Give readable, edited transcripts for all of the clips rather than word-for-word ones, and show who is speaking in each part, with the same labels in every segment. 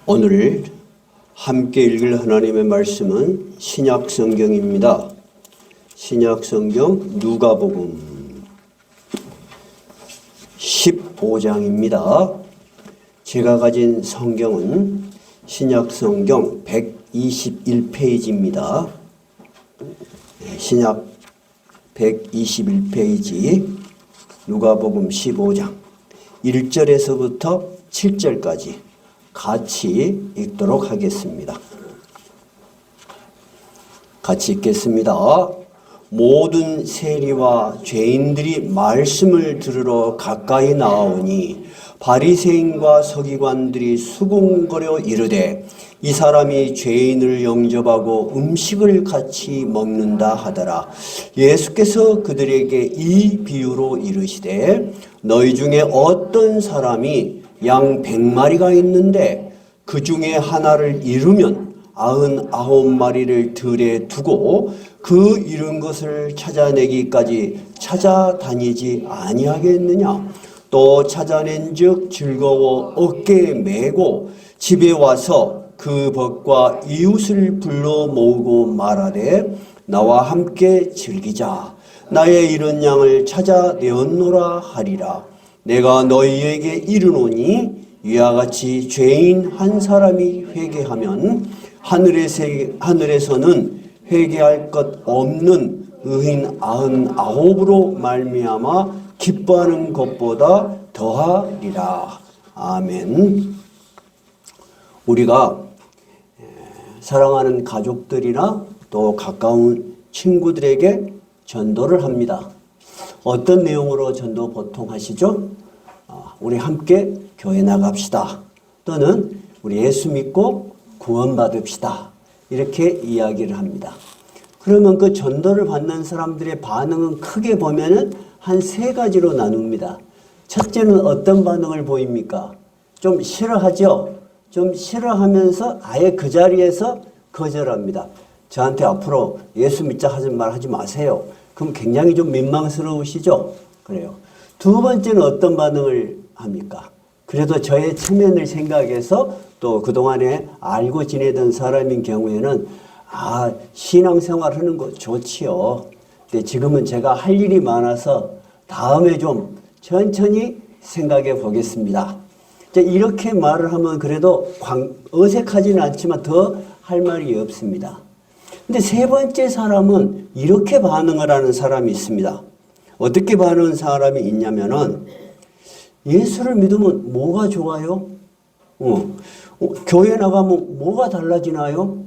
Speaker 1: 오늘 함께 읽을 하나님의 말씀은 신약 성경입니다. 신약 성경 누가복음 15장입니다. 제가 가진 성경은 신약 성경 121페이지입니다. 신약 121페이지 누가복음 15장 1절에서부터 7절까지 같이 읽도록 하겠습니다. 같이 읽겠습니다. 모든 세리와 죄인들이 말씀을 들으러 가까이 나오니 바리새인과 서기관들이 수군거려 이르되 이 사람이 죄인을 영접하고 음식을 같이 먹는다 하더라. 예수께서 그들에게 이 비유로 이르시되 너희 중에 어떤 사람이 양 100마리가 있는데 그 중에 하나를 잃으면 99마리를 들에 두고 그 잃은 것을 찾아내기까지 찾아다니지 아니하겠느냐. 또 찾아낸 즉 즐거워 어깨에 메고 집에 와서 그 벗과 이웃을 불러 모으고 말하되 나와 함께 즐기자. 나의 잃은 양을 찾아내었노라 하리라. 내가 너희에게 이르노니 이와 같이 죄인 한 사람이 회개하면 하늘에서는 회개할 것 없는 의인 99으로 말미암아 기뻐하는 것보다 더하리라. 아멘. 우리가 사랑하는 가족들이나 또 가까운 친구들에게 전도를 합니다. 어떤 내용으로 전도 보통 하시죠? 우리 함께 교회 나갑시다. 또는 우리 예수 믿고 구원받읍시다. 이렇게 이야기를 합니다. 그러면 그 전도를 받는 사람들의 반응은 크게 보면은 한 세 가지로 나눕니다. 첫째는 어떤 반응을 보입니까? 좀 싫어하죠? 좀 싫어하면서 아예 그 자리에서 거절합니다. 저한테 앞으로 예수 믿자 하는 말 하지 마세요. 그럼 굉장히 좀 민망스러우시죠? 그래요. 두 번째는 어떤 반응을 합니까? 그래도 저의 체면을 생각해서 또 그동안에 알고 지내던 사람인 경우에는 신앙생활 하는 거 좋지요. 근데 지금은 제가 할 일이 많아서 다음에 좀 천천히 생각해 보겠습니다. 이렇게 말을 하면 그래도 어색하지는 않지만 더 할 말이 없습니다. 근데 세 번째 사람은 이렇게 반응을 하는 사람이 있습니다. 어떻게 반응하는 사람이 있냐면은 예수를 믿으면 뭐가 좋아요? 교회 나가면 뭐가 달라지나요?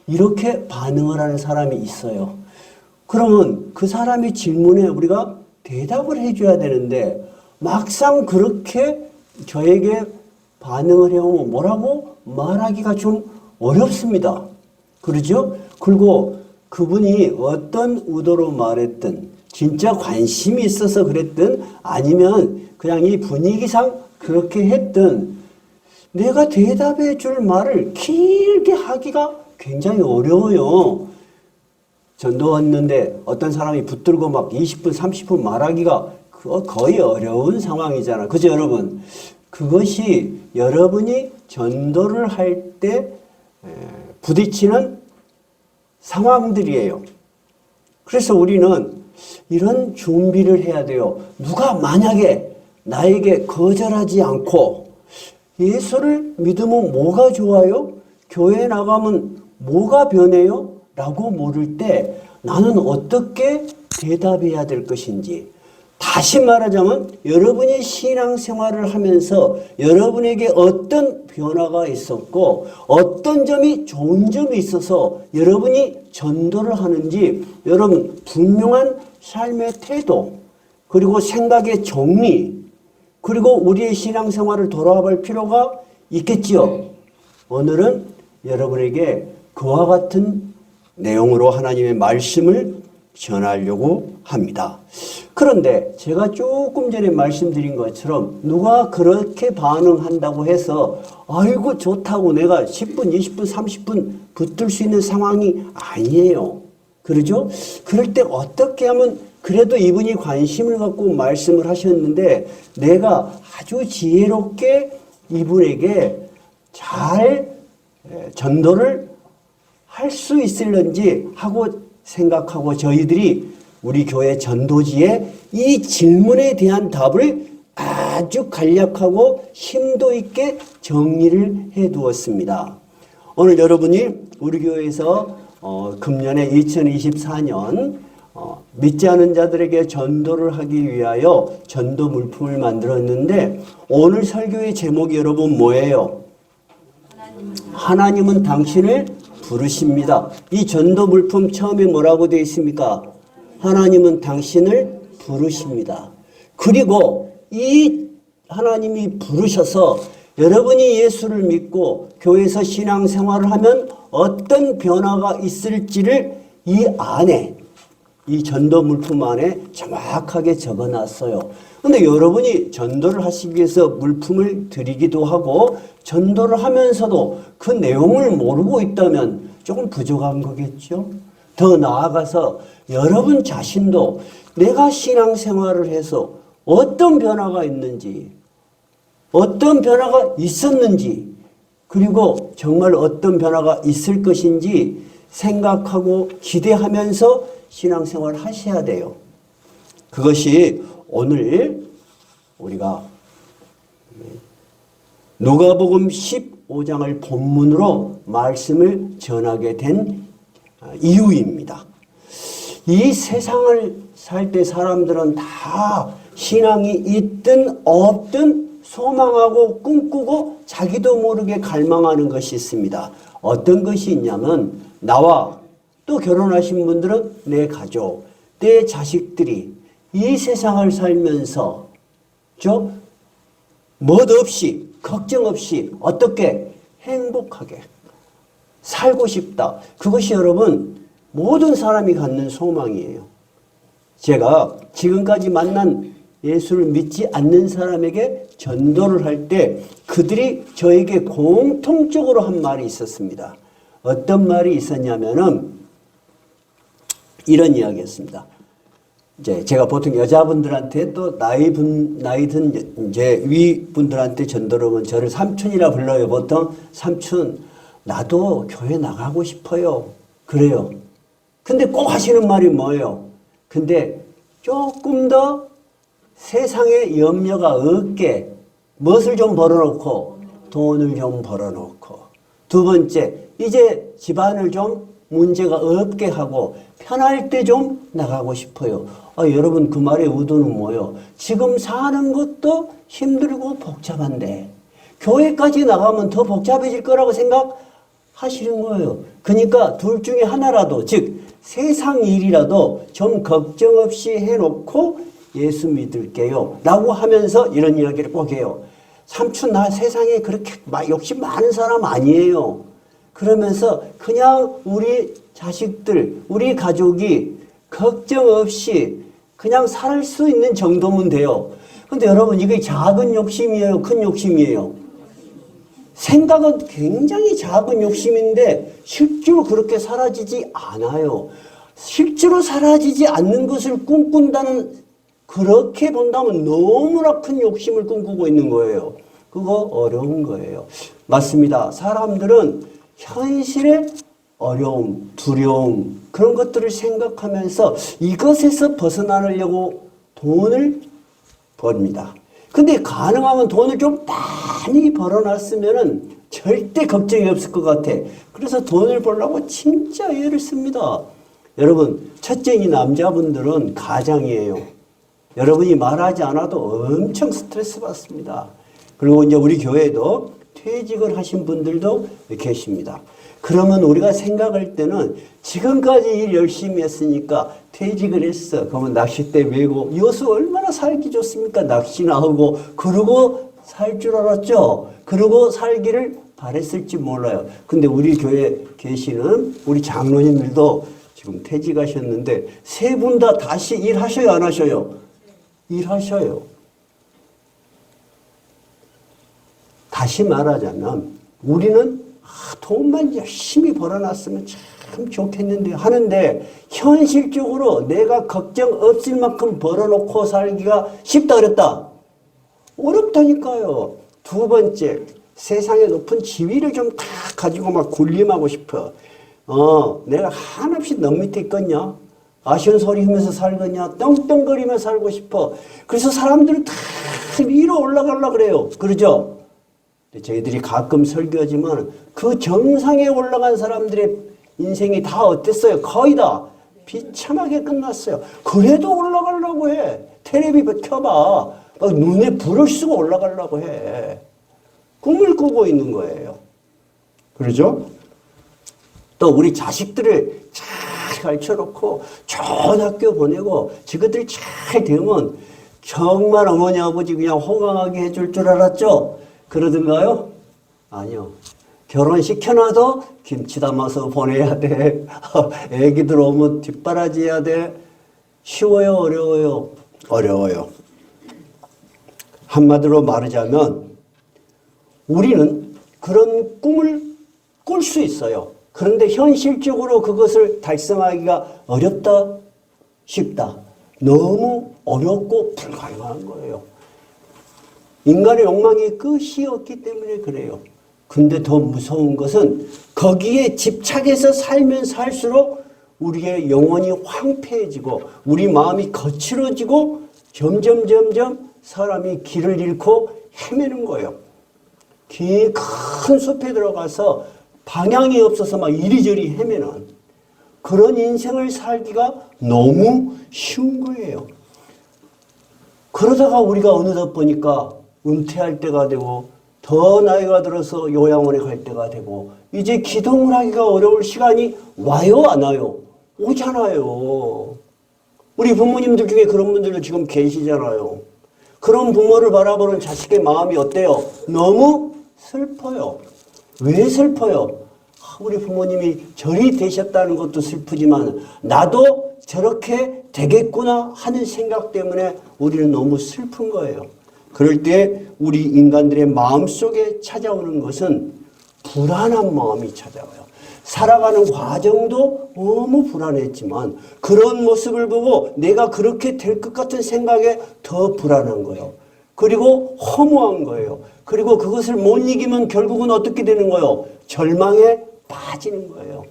Speaker 1: 이렇게 반응을 하는 사람이 있어요. 그러면 그 사람의 질문에 우리가 대답을 해줘야 되는데 막상 그렇게 저에게 반응을 해오면 뭐라고 말하기가 좀 어렵습니다. 그러죠? 그리고 그분이 어떤 의도로 말했든 진짜 관심이 있어서 그랬든 아니면 그냥 이 분위기상 그렇게 했든 내가 대답해 줄 말을 길게 하기가 굉장히 어려워요. 전도 왔는데 어떤 사람이 붙들고 막 20분, 30분 말하기가 거의 어려운 상황이잖아. 그죠, 여러분? 그것이 여러분이 전도를 할 때 부딪히는 상황들이에요. 그래서 우리는 이런 준비를 해야 돼요. 누가 만약에 나에게 거절하지 않고 예수를 믿으면 뭐가 좋아요? 교회에 나가면 뭐가 변해요? 라고 물을 때 나는 어떻게 대답해야 될 것인지. 다시 말하자면 여러분이 신앙생활을 하면서 여러분에게 어떤 변화가 있었고 어떤 점이 좋은 점이 있어서 여러분이 전도를 하는지 여러분 분명한 삶의 태도 그리고 생각의 정리 그리고 우리의 신앙생활을 돌아와 볼 필요가 있겠지요. 오늘은 여러분에게 그와 같은 내용으로 하나님의 말씀을 전하려고 합니다. 그런데 제가 조금 전에 말씀드린 것처럼 누가 그렇게 반응한다고 해서 아이고 좋다고 내가 10분, 20분, 30분 붙들 수 있는 상황이 아니에요. 그러죠? 그럴 때 어떻게 하면 그래도 이분이 관심을 갖고 말씀을 하셨는데 내가 아주 지혜롭게 이분에게 잘 전도를 할 수 있을런지 하고 생각하고 저희들이 우리 교회 전도지에 이 질문에 대한 답을 아주 간략하고 심도 있게 정리를 해 두었습니다. 오늘 여러분이 우리 교회에서 금년에 2024년 믿지 않은 자들에게 전도를 하기 위하여 전도 물품을 만들었는데 오늘 설교의 제목이 여러분 뭐예요? 하나님은 당신을 부르십니다. 이 전도 물품 처음에 뭐라고 되어 있습니까? 하나님은 당신을 부르십니다. 그리고 이 하나님이 부르셔서 여러분이 예수를 믿고 교회에서 신앙생활을 하면 어떤 변화가 있을지를 이 안에 이 전도 물품 안에 정확하게 적어놨어요. 그런데 여러분이 전도를 하시기 위해서 물품을 드리기도 하고 전도를 하면서도 그 내용을 모르고 있다면 조금 부족한 거겠죠. 더 나아가서 여러분 자신도 내가 신앙생활을 해서 어떤 변화가 있는지 어떤 변화가 있었는지 그리고 정말 어떤 변화가 있을 것인지 생각하고 기대하면서 신앙생활을 하셔야 돼요. 그것이 오늘 우리가 누가복음 15장을 본문으로 말씀을 전하게 된 이유입니다. 이 세상을 살 때 사람들은 다 신앙이 있든 없든 소망하고 꿈꾸고 자기도 모르게 갈망하는 것이 있습니다. 어떤 것이 있냐면 나와 또 결혼하신 분들은 내 가족, 내 자식들이 이 세상을 살면서 멋없이 걱정 없이 어떻게 행복하게 살고 싶다. 그것이 여러분 모든 사람이 갖는 소망이에요. 제가 지금까지 만난 예수를 믿지 않는 사람에게 전도를 할 때 그들이 저에게 공통적으로 한 말이 있었습니다. 어떤 말이 있었냐면은 이런 이야기였습니다. 이제 제가 보통 여자분들한테 또 나이 든 이제 위분들한테 전도를 하면 저를 삼촌이라 불러요. 보통 삼촌 나도 교회 나가고 싶어요. 그래요. 근데 꼭 하시는 말이 뭐예요? 근데 조금 더 세상에 염려가 없게 멋을 좀 벌어놓고 돈을 좀 벌어놓고 두 번째 이제 집안을 좀 문제가 없게 하고 편할 때 좀 나가고 싶어요. 여러분 그 말의 의도는 뭐예요? 지금 사는 것도 힘들고 복잡한데 교회까지 나가면 더 복잡해질 거라고 생각하시는 거예요. 그러니까 둘 중에 하나라도 즉 세상 일이라도 좀 걱정 없이 해놓고 예수 믿을게요 라고 하면서 이런 이야기를 꼭 해요. 삼촌 나 세상에 그렇게 욕심 많은 사람 아니에요. 그러면서 그냥 우리 자식들, 우리 가족이 걱정 없이 그냥 살 수 있는 정도면 돼요. 근데 여러분 이게 작은 욕심이에요? 큰 욕심이에요? 생각은 굉장히 작은 욕심인데 실제로 그렇게 사라지지 않아요. 실제로 사라지지 않는 것을 꿈꾼다는 그렇게 본다면 너무나 큰 욕심을 꿈꾸고 있는 거예요. 그거 어려운 거예요. 맞습니다. 사람들은 현실의 어려움, 두려움 그런 것들을 생각하면서 이것에서 벗어나려고 돈을 벌입니다. 근데 가능하면 돈을 좀 많이 벌어놨으면 절대 걱정이 없을 것 같아. 그래서 돈을 벌려고 진짜 애를 씁니다. 여러분 첫째 이 남자분들은 가장이에요. 여러분이 말하지 않아도 엄청 스트레스 받습니다. 그리고 이제 우리 교회도 퇴직을 하신 분들도 계십니다. 그러면 우리가 생각할 때는 지금까지 일 열심히 했으니까 퇴직을 했어. 그러면 낚싯대 메고 여수 얼마나 살기 좋습니까? 낚시나 하고 그러고 살 줄 알았죠. 그러고 살기를 바랬을지 몰라요. 근데 우리 교회에 계시는 우리 장로님들도 지금 퇴직하셨는데 세 분 다 다시 일하셔요? 안 하셔요? 일하셔요. 다시 말하자면 우리는 돈만 열심히 벌어놨으면 참 좋겠는데 하는데 현실적으로 내가 걱정 없을 만큼 벌어놓고 살기가 쉽다 어렵다? 어렵다니까요. 두 번째 세상의 높은 지위를 좀 다 가지고 막 군림하고 싶어. 내가 한없이 너 밑에 있겠냐? 아쉬운 소리 하면서 살겠냐? 떵떵거리며 살고 싶어. 그래서 사람들은 다 위로 올라가려고 그래요. 그러죠? 저희들이 가끔 설교하지만 그 정상에 올라간 사람들의 인생이 다 어땠어요? 거의 다 비참하게 끝났어요. 그래도 올라가려고 해. 텔레비 켜봐. 눈에 불을 쓰고 올라가려고 해. 꿈을 꾸고 있는 거예요. 그러죠? 또 우리 자식들을 잘 가르쳐놓고 좋은 학교 보내고 저것들이 잘 되면 정말 어머니 아버지 그냥 호강하게 해줄 줄 알았죠? 그러던가요? 아니요. 결혼시켜놔도 김치 담아서 보내야 돼. 애기들 오면 뒷바라지 해야 돼. 쉬워요? 어려워요? 어려워요. 한마디로 말하자면 우리는 그런 꿈을 꿀 수 있어요. 그런데 현실적으로 그것을 달성하기가 어렵다, 쉽다. 너무 어렵고 불가능한 거예요. 인간의 욕망이 끝이 없기 때문에 그래요. 근데 더 무서운 것은 거기에 집착해서 살면 살수록 우리의 영혼이 황폐해지고 우리 마음이 거칠어지고 점점 사람이 길을 잃고 헤매는 거예요. 긴 큰 숲에 들어가서 방향이 없어서 막 이리저리 헤매는 그런 인생을 살기가 너무 쉬운 거예요. 그러다가 우리가 어느덧 보니까 은퇴할 때가 되고 더 나이가 들어서 요양원에 갈 때가 되고 이제 기도를 하기가 어려울 시간이 와요, 안 와요? 오잖아요. 우리 부모님들 중에 그런 분들도 지금 계시잖아요. 그런 부모를 바라보는 자식의 마음이 어때요? 너무 슬퍼요. 왜 슬퍼요? 우리 부모님이 절이 되셨다는 것도 슬프지만 나도 저렇게 되겠구나 하는 생각 때문에 우리는 너무 슬픈 거예요. 그럴 때 우리 인간들의 마음속에 찾아오는 것은 불안한 마음이 찾아와요. 살아가는 과정도 너무 불안했지만 그런 모습을 보고 내가 그렇게 될 것 같은 생각에 더 불안한 거예요. 그리고 허무한 거예요. 그리고 그것을 못 이기면 결국은 어떻게 되는 거예요? 절망에 빠지는 거예요.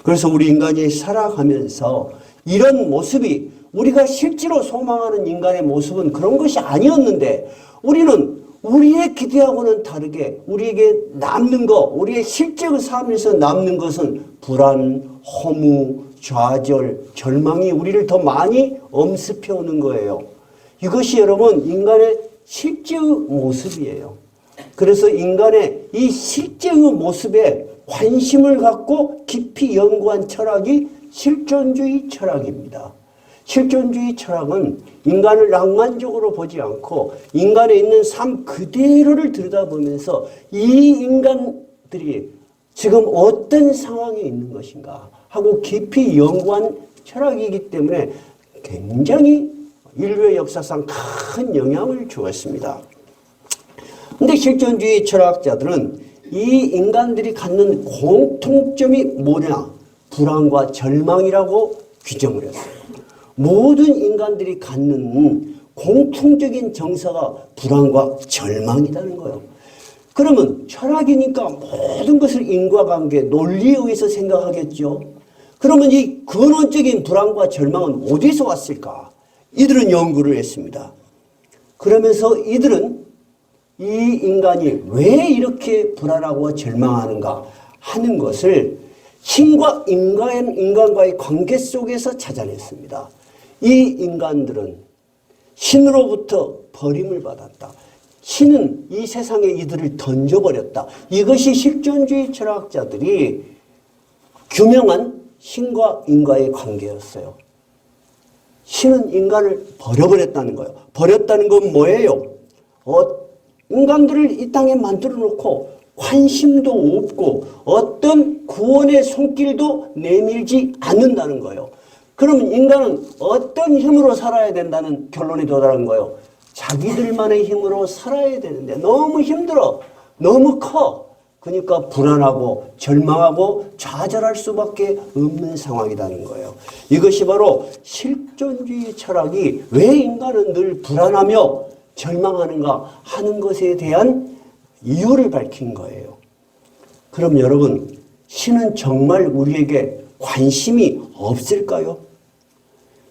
Speaker 1: 그래서 우리 인간이 살아가면서 이런 모습이 우리가 실제로 소망하는 인간의 모습은 그런 것이 아니었는데 우리는 우리의 기대하고는 다르게 우리에게 남는 것, 우리의 실제 삶에서 남는 것은 불안, 허무, 좌절, 절망이 우리를 더 많이 엄습해 오는 거예요. 이것이 여러분 인간의 실제의 모습이에요. 그래서 인간의 이 실제의 모습에 관심을 갖고 깊이 연구한 철학이 실존주의 철학입니다. 실존주의 철학은 인간을 낭만적으로 보지 않고 인간에 있는 삶 그대로를 들여다보면서 이 인간들이 지금 어떤 상황에 있는 것인가 하고 깊이 연구한 철학이기 때문에 굉장히 인류의 역사상 큰 영향을 주었습니다. 그런데 실존주의 철학자들은 이 인간들이 갖는 공통점이 뭐냐? 불안과 절망이라고 규정을 했어요. 모든 인간들이 갖는 공통적인 정서가 불안과 절망이라는 거예요. 그러면 철학이니까 모든 것을 인과관계, 논리에 의해서 생각하겠죠. 그러면 이 근원적인 불안과 절망은 어디서 왔을까? 이들은 연구를 했습니다. 그러면서 이들은 이 인간이 왜 이렇게 불안하고 절망하는가 하는 것을 신과 인간과의 관계 속에서 찾아냈습니다. 이 인간들은 신으로부터 버림을 받았다. 신은 이 세상에 이들을 던져버렸다. 이것이 실존주의 철학자들이 규명한 신과 인과의 관계였어요. 신은 인간을 버려버렸다는 거예요. 버렸다는 건 뭐예요? 인간들을 이 땅에 만들어 놓고 관심도 없고 어떤 구원의 손길도 내밀지 않는다는 거예요. 그러면 인간은 어떤 힘으로 살아야 된다는 결론에 도달한 거예요. 자기들만의 힘으로 살아야 되는데 너무 힘들어. 너무 커. 그러니까 불안하고 절망하고 좌절할 수밖에 없는 상황이라는 거예요. 이것이 바로 실존주의 철학이 왜 인간은 늘 불안하며 절망하는가 하는 것에 대한 이유를 밝힌 거예요. 그럼 여러분, 신은 정말 우리에게 관심이 없을까요?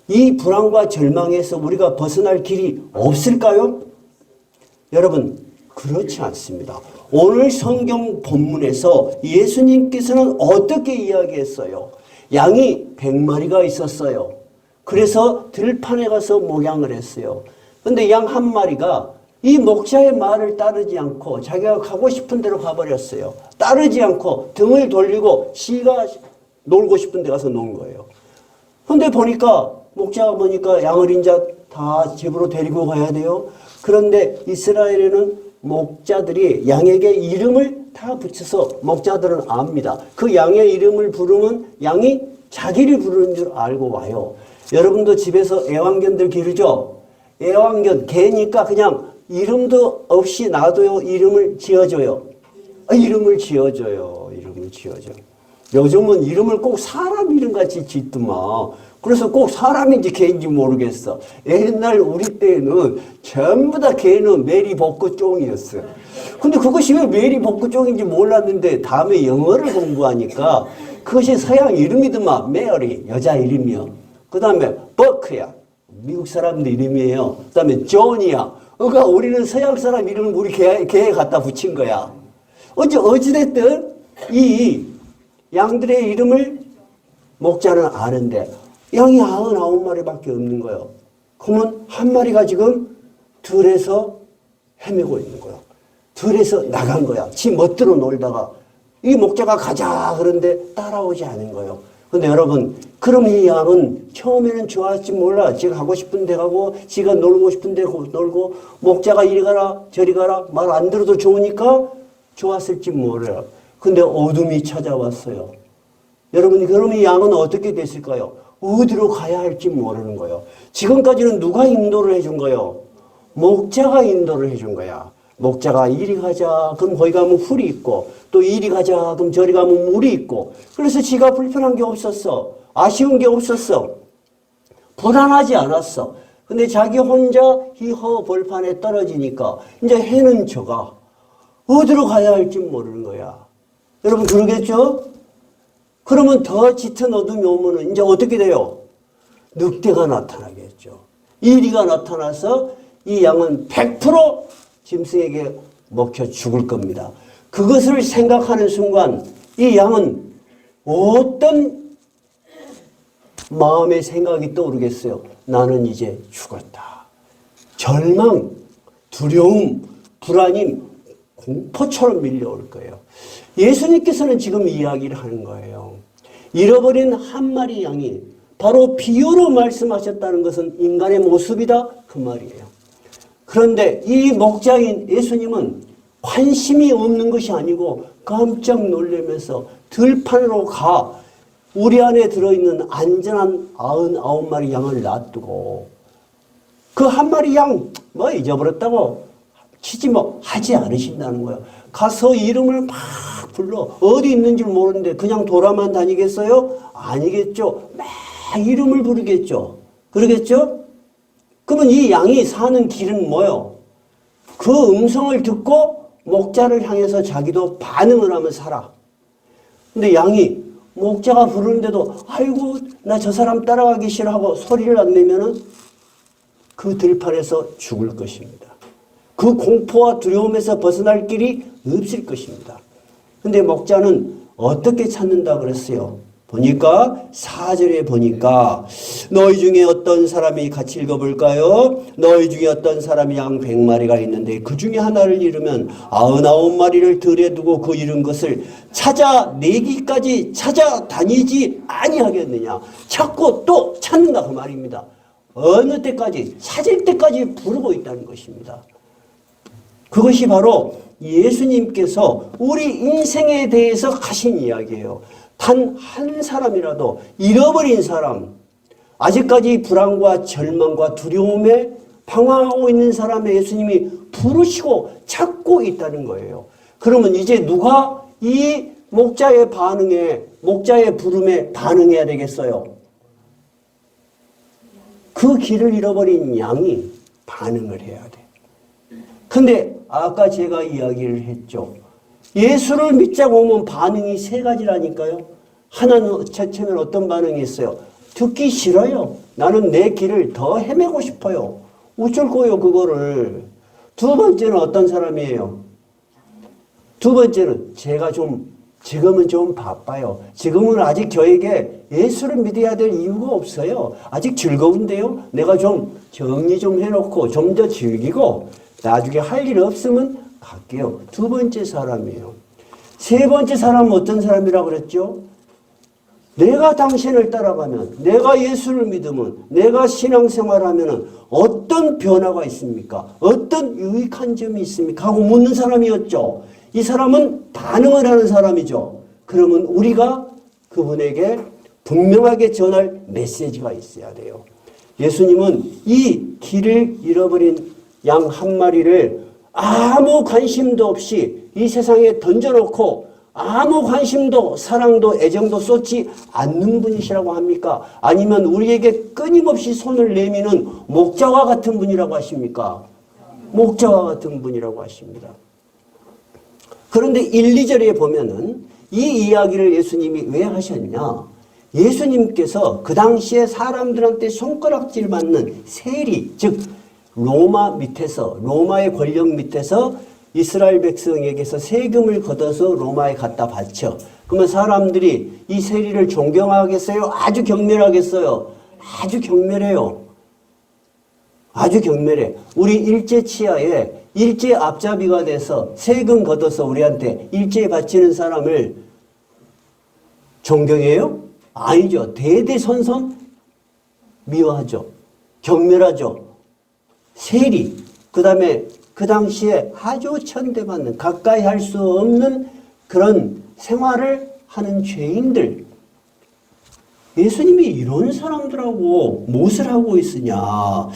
Speaker 1: 이 불안과 절망에서 우리가 벗어날 길이 없을까요? 여러분, 그렇지 않습니다. 오늘 성경 본문에서 예수님께서는 어떻게 이야기했어요? 양이 100마리가 있었어요. 그래서 들판에 가서 목양을 했어요. 근데 양 한 마리가 이 목자의 말을 따르지 않고 자기가 가고 싶은 대로 가버렸어요. 따르지 않고 등을 돌리고 지가 놀고 싶은 데 가서 논 거예요. 근데 보니까 목자가 보니까 양을 이제 다 집으로 데리고 가야 돼요. 그런데 이스라엘에는 목자들이 양에게 이름을 다 붙여서 목자들은 압니다. 그 양의 이름을 부르면 양이 자기를 부르는 줄 알고 와요. 여러분도 집에서 애완견들 기르죠? 애완견 개니까 그냥 이름도 없이 놔둬요. 이름을 지어줘요. 이름을 지어줘요. 이름을 지어줘. 요즘은 이름을 꼭 사람 이름같이 짓더만. 그래서 꼭 사람인지 개인지 모르겠어. 옛날 우리 때는 전부 다 개는 메리 복구종이었어요. 근데 그것이 왜 메리 복구종인지 몰랐는데 다음에 영어를 공부하니까 그것이 서양 이름이더만. 메리 여자 이름이요. 그 다음에 버크야 미국 사람들 이름이에요. 그 다음에 존이야. 그러니까 우리는 서양 사람 이름을 우리 개에 갖다 붙인 거야. 어찌됐든 이 양들의 이름을 목자는 아는데 양이 99마리밖에 없는 거예요. 그러면 한 마리가 지금 들에서 헤매고 있는 거예요. 들에서 나간 거야. 지 멋대로 놀다가 이 목자가 가자 그런데 따라오지 않은 거예요. 근데 여러분, 그럼 이 양은 처음에는 좋았지 몰라. 지가 가고 싶은 데 가고 지가 놀고 싶은 데 놀고 목자가 이리 가라 저리 가라 말 안 들어도 좋으니까 좋았을지 몰라요. 근데 어둠이 찾아왔어요. 여러분, 그럼 이 양은 어떻게 됐을까요? 어디로 가야 할지 모르는 거예요. 지금까지는 누가 인도를 해준 거예요? 목자가 인도를 해준 거야. 목자가 이리 가자 그럼 거기 가면 풀이 있고 또 이리 가자 그럼 저리 가면 물이 있고 그래서 지가 불편한 게 없었어. 아쉬운 게 없었어. 불안하지 않았어. 근데 자기 혼자 희허 벌판에 떨어지니까 이제 해는 져가 어디로 가야 할지 모르는 거야. 여러분 그러겠죠? 그러면 더 짙은 어둠이 오면은 이제 어떻게 돼요? 늑대가 나타나겠죠. 이리가 나타나서 이 양은 100% 짐승에게 먹혀 죽을 겁니다. 그것을 생각하는 순간 이 양은 어떤 마음의 생각이 떠오르겠어요? 나는 이제 죽었다. 절망, 두려움, 불안임, 공포처럼 밀려올 거예요. 예수님께서는 지금 이야기를 하는 거예요. 잃어버린 한 마리 양이 바로 비유로 말씀하셨다는 것은 인간의 모습이다 그 말이에요. 그런데 이 목자인 예수님은 관심이 없는 것이 아니고 깜짝 놀라면서 들판으로 가 우리 안에 들어있는 안전한 99마리 양을 놔두고 그 한 마리 양 뭐 잊어버렸다고 치지 뭐 하지 않으신다는 거예요. 가서 이름을 막 불러 어디 있는 줄 모르는데 그냥 돌아만 다니겠어요? 아니겠죠. 막 이름을 부르겠죠. 그러겠죠? 그러면 이 양이 사는 길은 뭐요? 그 음성을 듣고 목자를 향해서 자기도 반응을 하면 살아. 근데 양이 목자가 부르는데도 아이고 나 저 사람 따라가기 싫어하고 소리를 안 내면은 그 들판에서 죽을 것입니다. 그 공포와 두려움에서 벗어날 길이 없을 것입니다. 근데 목자는 어떻게 찾는다 그랬어요? 보니까 4절에 보니까 너희 중에 어떤 사람이 같이 읽어볼까요? 너희 중에 어떤 사람이 양 100마리가 있는데 그 중에 하나를 잃으면 99마리를 들에 두고 그 잃은 것을 찾아내기까지 찾아다니지 아니하겠느냐. 찾고 또 찾는다 그 말입니다. 어느 때까지? 찾을 때까지 부르고 있다는 것입니다. 그것이 바로 예수님께서 우리 인생에 대해서 하신 이야기예요. 단 한 사람이라도 잃어버린 사람, 아직까지 불안과 절망과 두려움에 방황하고 있는 사람의 예수님이 부르시고 찾고 있다는 거예요. 그러면 이제 누가 이 목자의 반응에, 목자의 부름에 반응해야 되겠어요? 그 길을 잃어버린 양이 반응을 해야 돼. 근데 아까 제가 이야기를 했죠. 예수를 믿자고 오면 반응이 세 가지라니까요. 하나는 처음엔 어떤 반응이 있어요? 듣기 싫어요. 나는 내 길을 더 헤매고 싶어요. 어쩔 거예요, 그거를. 두 번째는 어떤 사람이에요? 두 번째는 지금은 좀 바빠요. 지금은 아직 저에게 예수를 믿어야 될 이유가 없어요. 아직 즐거운데요. 내가 좀 정리 좀 해놓고 좀 더 즐기고 나중에 할 일 없으면 갈게요. 두 번째 사람이에요. 세 번째 사람은 어떤 사람이라고 그랬죠? 내가 당신을 따라가면, 내가 예수를 믿으면, 내가 신앙생활하면 어떤 변화가 있습니까? 어떤 유익한 점이 있습니까? 하고 묻는 사람이었죠. 이 사람은 반응을 하는 사람이죠. 그러면 우리가 그분에게 분명하게 전할 메시지가 있어야 돼요. 예수님은 이 길을 잃어버린 양 한 마리를 아무 관심도 없이 이 세상에 던져놓고 아무 관심도 사랑도 애정도 쏟지 않는 분이시라고 합니까? 아니면 우리에게 끊임없이 손을 내미는 목자와 같은 분이라고 하십니까? 목자와 같은 분이라고 하십니다. 그런데 1, 2절에 보면은 이 이야기를 예수님이 왜 하셨냐? 예수님께서 그 당시에 사람들한테 손가락질 받는 세리, 즉 로마의 권력 밑에서 이스라엘 백성에게서 세금을 걷어서 로마에 갖다 바쳐. 그러면 사람들이 이 세리를 존경하겠어요? 아주 경멸하겠어요? 아주 경멸해요. 아주 경멸해. 우리 일제 치하에 일제 앞잡이가 돼서 세금 걷어서 우리한테 일제 바치는 사람을 존경해요? 아니죠. 대대손손 미워하죠. 경멸하죠. 세리, 그 다음에 그 당시에 아주 천대받는 가까이 할 수 없는 그런 생활을 하는 죄인들. 예수님이 이런 사람들하고 무엇을 하고 있으냐.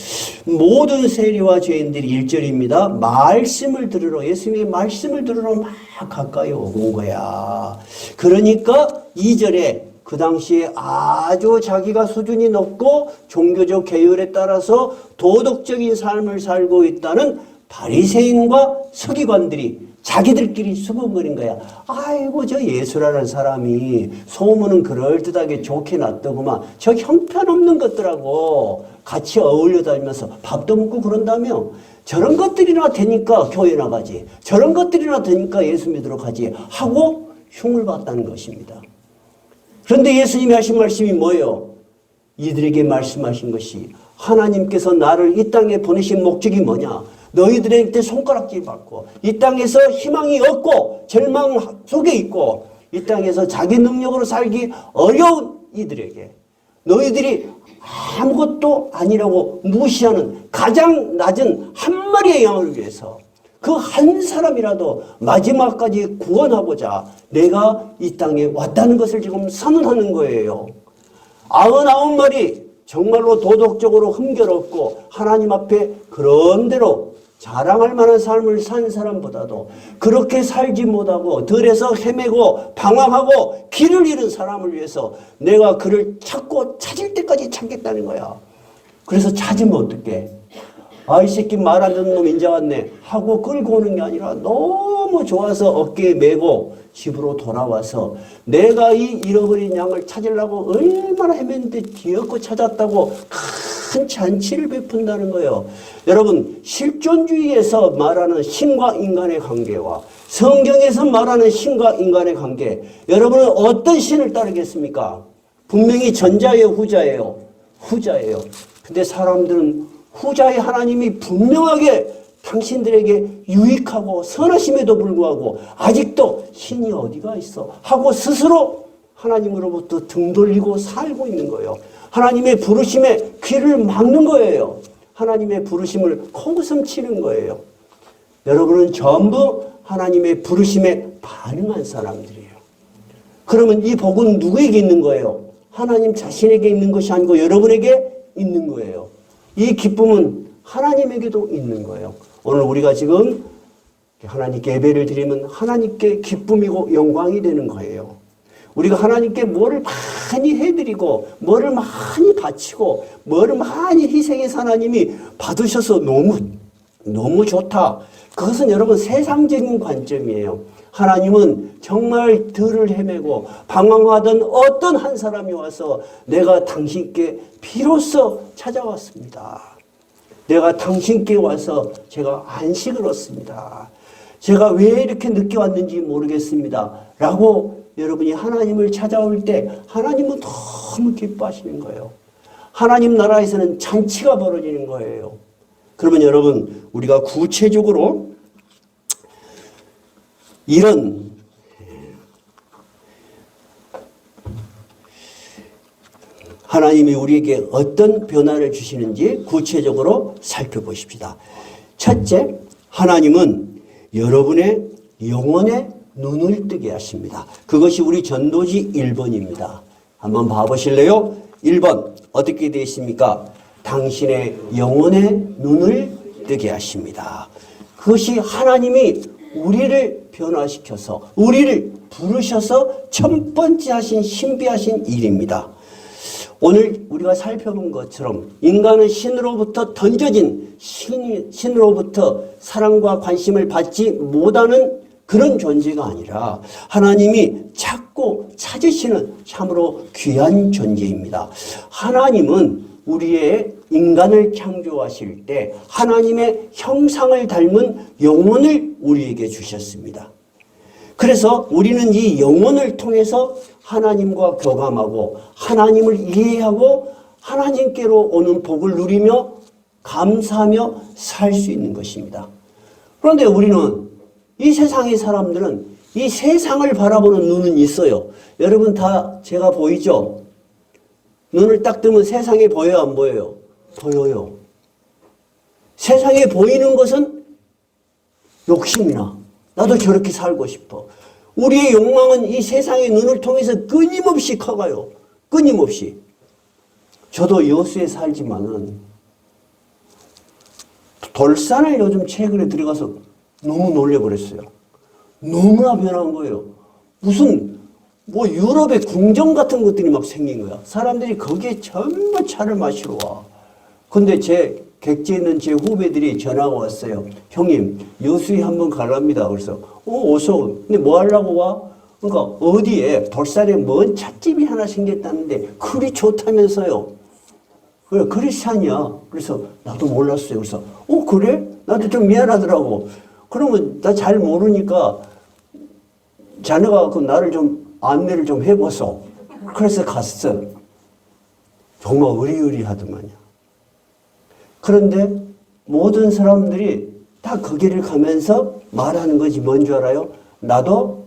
Speaker 1: 모든 세리와 죄인들이 1절입니다. 말씀을 들으러, 예수님의 말씀을 들으러 막 가까이 오는 거야. 그러니까 2절에 그 당시에 아주 자기가 수준이 높고 종교적 계율에 따라서 도덕적인 삶을 살고 있다는 바리새인과 서기관들이 자기들끼리 수군거린 거야. 아이고 저 예수라는 사람이 소문은 그럴듯하게 좋게 놨더구만. 저 형편없는 것들하고 같이 어울려 다니면서 밥도 먹고 그런다며. 저런 것들이나 되니까 교회 나가지. 저런 것들이나 되니까 예수 믿으러 가지. 하고 흉을 봤다는 것입니다. 그런데 예수님이 하신 말씀이 뭐예요? 이들에게 말씀하신 것이 하나님께서 나를 이 땅에 보내신 목적이 뭐냐? 너희들한테 손가락질 받고 이 땅에서 희망이 없고 절망 속에 있고 이 땅에서 자기 능력으로 살기 어려운 이들에게 너희들이 아무것도 아니라고 무시하는 가장 낮은 한 마리의 양을 위해서 그 한 사람이라도 마지막까지 구원하고자 내가 이 땅에 왔다는 것을 지금 선언하는 거예요. 99마리 정말로 도덕적으로 흥겨롭고 하나님 앞에 그런대로 자랑할 만한 삶을 산 사람보다도 그렇게 살지 못하고 들에서 헤매고 방황하고 길을 잃은 사람을 위해서 내가 그를 찾을 때까지 찾겠다는 거야. 그래서 찾으면 어떡해? 아, 이 새끼 말 안 듣는 놈 인제 왔네 하고 끌고 오는 게 아니라 너무 좋아서 어깨에 메고 집으로 돌아와서 내가 이 잃어버린 양을 찾으려고 얼마나 헤맸는데 뒤엎고 찾았다고 큰 잔치를 베푼다는 거예요. 여러분, 실존주의에서 말하는 신과 인간의 관계와 성경에서 말하는 신과 인간의 관계, 여러분은 어떤 신을 따르겠습니까? 분명히 전자예요, 후자예요? 후자예요. 근데 사람들은 후자의 하나님이 분명하게 당신들에게 유익하고 선하심에도 불구하고 아직도 신이 어디가 있어 하고 스스로 하나님으로부터 등 돌리고 살고 있는 거예요. 하나님의 부르심에 귀를 막는 거예요. 하나님의 부르심을 코웃음 치는 거예요. 여러분은 전부 하나님의 부르심에 반응한 사람들이에요. 그러면 이 복은 누구에게 있는 거예요? 하나님 자신에게 있는 것이 아니고 여러분에게 있는 거예요. 이 기쁨은 하나님에게도 있는 거예요. 오늘 우리가 지금 하나님께 예배를 드리면 하나님께 기쁨이고 영광이 되는 거예요. 우리가 하나님께 뭐를 많이 해드리고 뭐를 많이 바치고 뭐를 많이 희생해서 하나님이 받으셔서 너무 좋다. 그것은 여러분 세상적인 관점이에요. 하나님은 정말 들을 헤매고 방황하던 어떤 한 사람이 와서 내가 당신께 비로소 찾아왔습니다. 내가 당신께 와서 제가 안식을 얻습니다. 제가 왜 이렇게 늦게 왔는지 모르겠습니다. 라고 여러분이 하나님을 찾아올 때 하나님은 너무 기뻐하시는 거예요. 하나님 나라에서는 잔치가 벌어지는 거예요. 그러면 여러분 우리가 구체적으로 이런 하나님이 우리에게 어떤 변화를 주시는지 구체적으로 살펴보십시다. 첫째, 하나님은 여러분의 영혼의 눈을 뜨게 하십니다. 그것이 우리 전도지 1번입니다. 한번 봐보실래요? 1번 어떻게 되어 있습니까? 당신의 영혼의 눈을 뜨게 하십니다. 그것이 하나님이 우리를 변화시켜서 우리를 부르셔서 첫 번째 하신 신비하신 일입니다. 오늘 우리가 살펴본 것처럼 인간은 신으로부터 던져진 신으로부터 사랑과 관심을 받지 못하는 그런 존재가 아니라 하나님이 찾고 찾으시는 참으로 귀한 존재입니다. 하나님은 우리의 인간을 창조하실 때 하나님의 형상을 닮은 영혼을 우리에게 주셨습니다. 그래서 우리는 이 영혼을 통해서 하나님과 교감하고 하나님을 이해하고 하나님께로 오는 복을 누리며 감사하며 살 수 있는 것입니다. 그런데 우리는 이 세상의 사람들은 이 세상을 바라보는 눈은 있어요. 여러분 다 제가 보이죠? 눈을 딱 뜨면 세상에 보여요, 안 보여요? 보여요. 세상에 보이는 것은 욕심이나 나도 저렇게 살고 싶어. 우리의 욕망은 이 세상의 눈을 통해서 끊임없이 커가요. 끊임없이. 저도 여수에 살지만은 돌산을 요즘 최근에 들어가서 너무 놀래버렸어요. 너무나 변한 거예요. 무슨 유럽의 궁전 같은 것들이 막 생긴 거야. 사람들이 거기에 전부 차를 마시러 와. 근데 제 객지에 있는 제 후배들이 전화가 왔어요. 형님, 여수에 한번 가랍니다. 그래서 어서. 근데 뭐 하려고 와? 그러니까 어디에 돌산에 먼 찻집이 하나 생겼다는데 그리 좋다면서요. 그래, 크리스찬이야. 그래서 나도 몰랐어요. 그래서 그래? 나도 좀 미안하더라고. 그러면 나 잘 모르니까 자네가 그 나를 좀 안내를 좀 해보소. 그래서 갔어. 정말 의리의리하더만요. 그런데 모든 사람들이 다 그 길을 가면서 말하는 것이 뭔 줄 알아요? 나도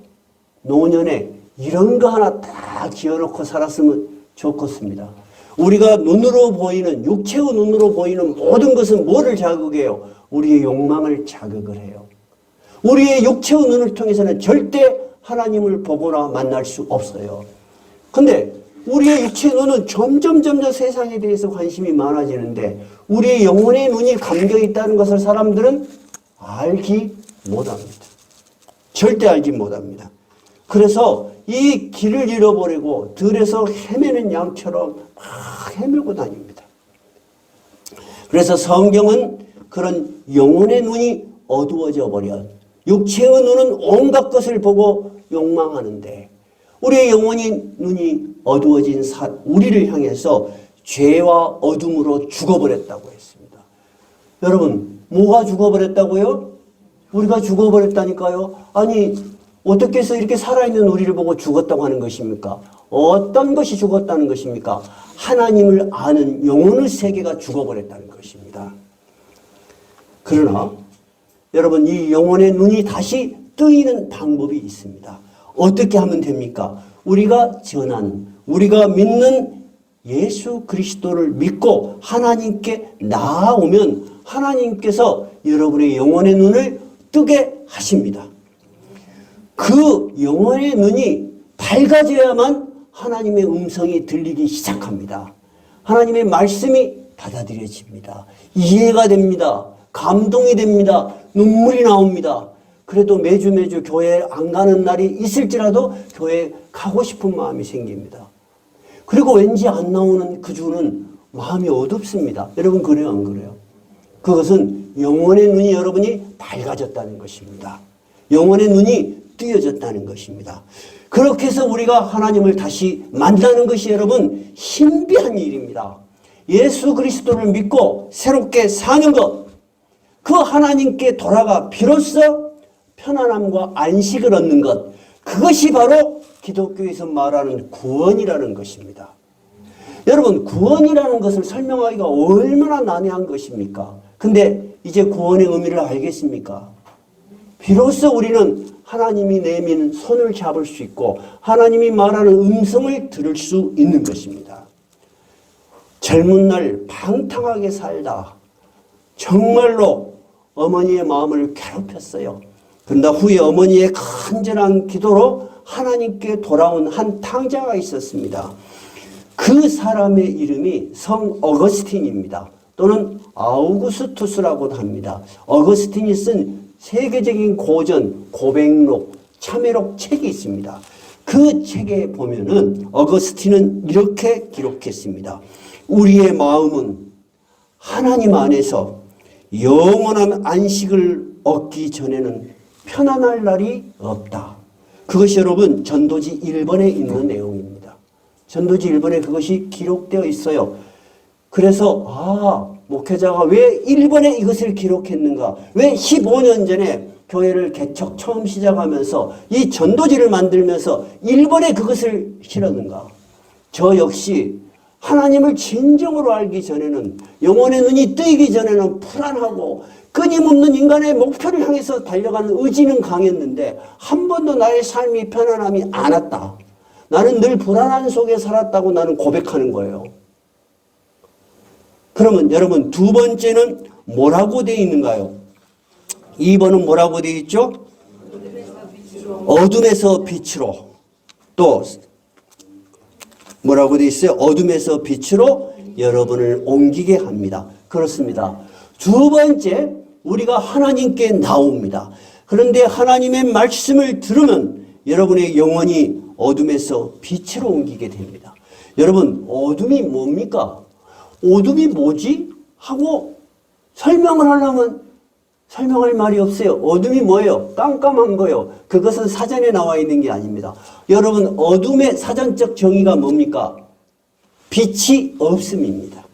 Speaker 1: 노년에 이런 거 하나 다 지어놓고 살았으면 좋겠습니다. 우리가 눈으로 보이는, 육체의 눈으로 보이는 모든 것은 뭐를 자극해요? 우리의 욕망을 자극을 해요. 우리의 육체의 눈을 통해서는 절대 하나님을 보거나 만날 수 없어요. 근데 우리의 육체의 눈은 점점 세상에 대해서 관심이 많아지는데 우리의 영혼의 눈이 감겨 있다는 것을 사람들은 알지 못합니다. 절대 알지 못합니다. 그래서 이 길을 잃어버리고 들에서 헤매는 양처럼 막 헤매고 다닙니다. 그래서 성경은 그런 영혼의 눈이 어두워져 버려 육체의 눈은 온갖 것을 보고 욕망하는데 우리의 영혼의 눈이 어두워진 우리를 향해서 죄와 어둠으로 죽어버렸다고 했습니다. 여러분, 뭐가 죽어버렸다고요? 우리가 죽어버렸다니까요. 아니, 어떻게 해서 이렇게 살아있는 우리를 보고 죽었다고 하는 것입니까? 어떤 것이 죽었다는 것입니까? 하나님을 아는 영혼의 세계가 죽어버렸다는 것입니다. 그러나 여러분, 이 영혼의 눈이 다시 뜨이는 방법이 있습니다. 어떻게 하면 됩니까? 우리가 전하는, 우리가 믿는 예수 그리스도를 믿고 하나님께 나아오면 하나님께서 여러분의 영혼의 눈을 뜨게 하십니다. 그 영혼의 눈이 밝아져야만 하나님의 음성이 들리기 시작합니다. 하나님의 말씀이 받아들여집니다. 이해가 됩니다. 감동이 됩니다. 눈물이 나옵니다. 그래도 매주 교회에 안 가는 날이 있을지라도 교회에 가고 싶은 마음이 생깁니다. 그리고 왠지 안 나오는 그 주는 마음이 어둡습니다. 여러분 그래요, 안 그래요? 그것은 영혼의 눈이 여러분이 밝아졌다는 것입니다. 영혼의 눈이 뜨여졌다는 것입니다. 그렇게 해서 우리가 하나님을 다시 만나는 것이 여러분 신비한 일입니다. 예수 그리스도를 믿고 새롭게 사는 것, 그 하나님께 돌아가 비로소 편안함과 안식을 얻는 것, 그것이 바로 기독교에서 말하는 구원이라는 것입니다. 여러분, 구원이라는 것을 설명하기가 얼마나 난해한 것입니까? 근데 이제 구원의 의미를 알겠습니까? 비로소 우리는 하나님이 내미는 손을 잡을 수 있고 하나님이 말하는 음성을 들을 수 있는 것입니다. 젊은 날 방탕하게 살다 정말로 어머니의 마음을 괴롭혔어요. 그러나 후에 어머니의 간절한 기도로 하나님께 돌아온 한 탕자가 있었습니다. 그 사람의 이름이 성 어거스틴입니다. 또는 아우구스투스라고도 합니다. 어거스틴이 쓴 세계적인 고전, 고백록, 참회록 책이 있습니다. 그 책에 보면은 어거스틴은 이렇게 기록했습니다. 우리의 마음은 하나님 안에서 영원한 안식을 얻기 전에는 편안할 날이 없다. 그것이 여러분 전도지 1번에 있는 내용입니다. 전도지 1번에 그것이 기록되어 있어요. 그래서 목회자가 왜 1번에 이것을 기록했는가? 왜 15년 전에 교회를 개척 처음 시작하면서 이 전도지를 만들면서 1번에 그것을 실었는가? 저 역시 하나님을 진정으로 알기 전에는, 영혼의 눈이 뜨이기 전에는 불안하고 끊임없는 인간의 목표를 향해서 달려가는 의지는 강했는데 한 번도 나의 삶이 편안함이 안 왔다. 나는 늘 불안한 속에 살았다고 나는 고백하는 거예요. 그러면 여러분 두 번째는 뭐라고 되어 있는가요? 2번은 뭐라고 되어 있죠? 어둠에서 빛으로. 또 뭐라고 되어 있어요? 어둠에서 빛으로 여러분을 옮기게 합니다. 그렇습니다. 두 번째, 우리가 하나님께 나옵니다. 그런데 하나님의 말씀을 들으면 여러분의 영혼이 어둠에서 빛으로 옮기게 됩니다. 여러분, 어둠이 뭡니까? 어둠이 뭐지? 하고 설명을 하려면 설명할 말이 없어요. 어둠이 뭐예요? 깜깜한 거예요. 그것은 사전에 나와 있는 게 아닙니다. 여러분, 어둠의 사전적 정의가 뭡니까? 빛이 없음입니다.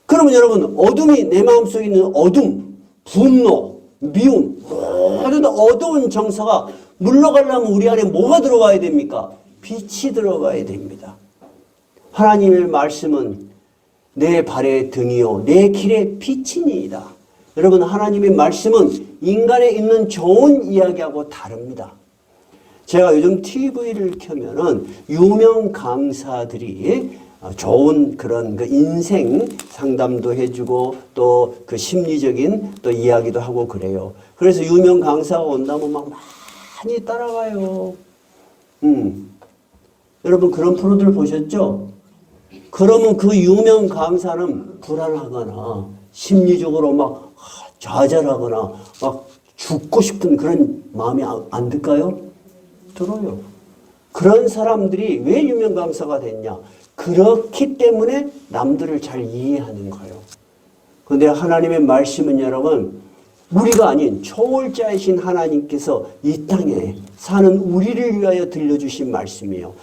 Speaker 1: 그러면 여러분, 어둠이 내 마음속에 있는 어둠, 분노, 미움, 모든 어두운 정서가 물러가려면 우리 안에 뭐가 들어와야 됩니까? 빛이 들어가야 됩니다. 하나님의 말씀은 내 발의 등이요 내 길의 빛이니이다. 여러분, 하나님의 말씀은 인간에 있는 좋은 이야기하고 다릅니다. 제가 요즘 TV를 켜면은 유명 강사들이 좋은 그런 그 인생 상담도 해주고 또 그 심리적인 또 이야기도 하고 그래요. 그래서 유명 강사가 온다면 막 많이 따라가요. 여러분 그런 프로들 보셨죠? 그러면 그 유명 강사는 불안하거나 심리적으로 막 좌절하거나 막 죽고 싶은 그런 마음이 안 들까요? 들어요. 그런 사람들이 왜 유명 강사가 됐냐? 그렇기 때문에 남들을 잘 이해하는 거예요. 그런데 하나님의 말씀은 여러분, 우리가 아닌 초월자이신 하나님께서 이 땅에 사는 우리를 위하여 들려주신 말씀이에요.